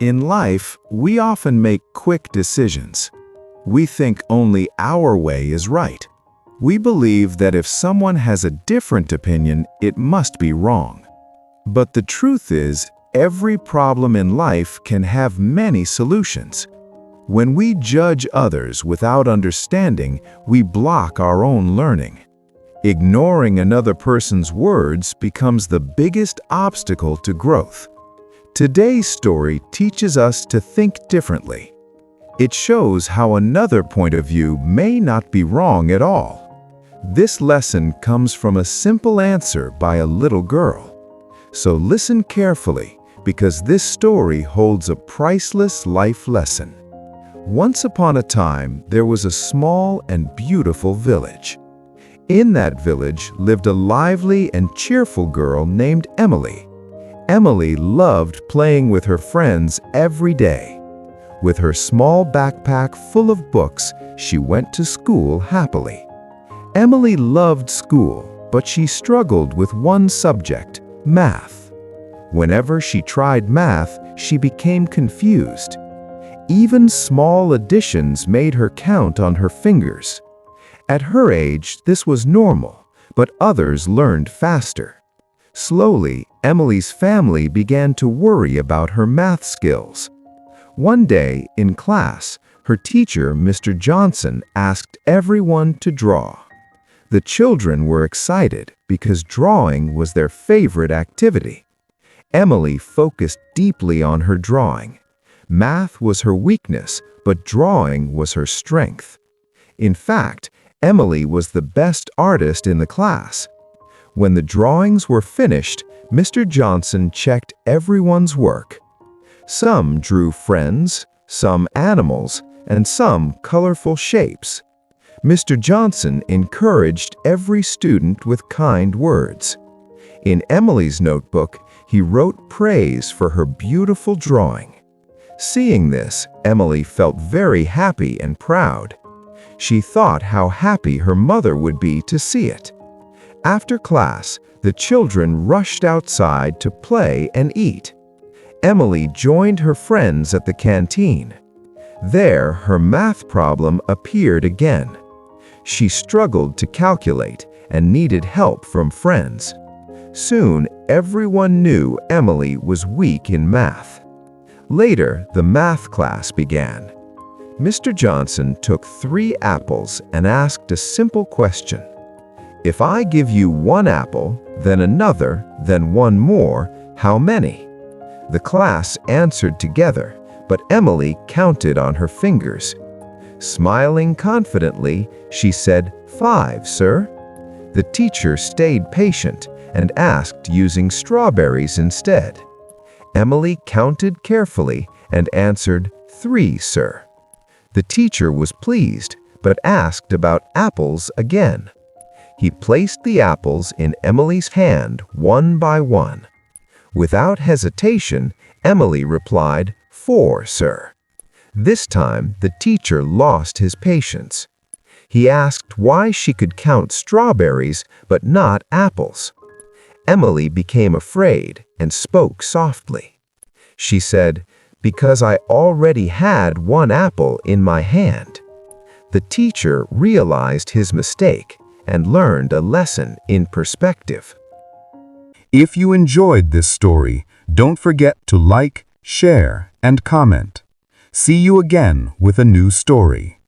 In life, we often make quick decisions. We think only our way is right. We believe that if someone has a different opinion, it must be wrong. But the truth is, every problem in life can have many solutions. When we judge others without understanding, we block our own learning. Ignoring another person's words becomes the biggest obstacle to growth. Today's story teaches us to think differently. It shows how another point of view may not be wrong at all. This lesson comes from a simple answer by a little girl. So listen carefully, because this story holds a priceless life lesson. Once upon a time, there was a small and beautiful village. In that village lived a lively and cheerful girl named Emily. Emily loved playing with her friends every day. With her small backpack full of books, she went to school happily. Emily loved school, but she struggled with one subject, math. Whenever she tried math, she became confused. Even small additions made her count on her fingers. At her age, this was normal, but others learned faster. Slowly, Emily's family began to worry about her math skills. One day, in class, her teacher, Mr. Johnson, asked everyone to draw. The children were excited because drawing was their favorite activity. Emily focused deeply on her drawing. Math was her weakness, but drawing was her strength. In fact, Emily was the best artist in the class. When the drawings were finished, Mr. Johnson checked everyone's work. Some drew friends, some animals, and some colorful shapes. Mr. Johnson encouraged every student with kind words. In Emily's notebook, he wrote praise for her beautiful drawing. Seeing this, Emily felt very happy and proud. She thought how happy her mother would be to see it. After class, the children rushed outside to play and eat. Emily joined her friends at the canteen. There, her math problem appeared again. She struggled to calculate and needed help from friends. Soon, everyone knew Emily was weak in math. Later, the math class began. Mr. Johnson took 3 apples and asked a simple question. If I give you 1 apple, then another, then 1 more, how many? The class answered together, but Emily counted on her fingers. Smiling confidently, she said, 5, sir. The teacher stayed patient and asked using strawberries instead. Emily counted carefully and answered, 3, sir. The teacher was pleased, but asked about apples again. He placed the apples in Emily's hand one by one. Without hesitation, Emily replied, 4, sir. This time, the teacher lost his patience. He asked why she could count strawberries but not apples. Emily became afraid and spoke softly. She said, because I already had 1 apple in my hand. The teacher realized his mistake and learned a lesson in perspective. If you enjoyed this story, don't forget to like, share, and comment. See you again with a new story.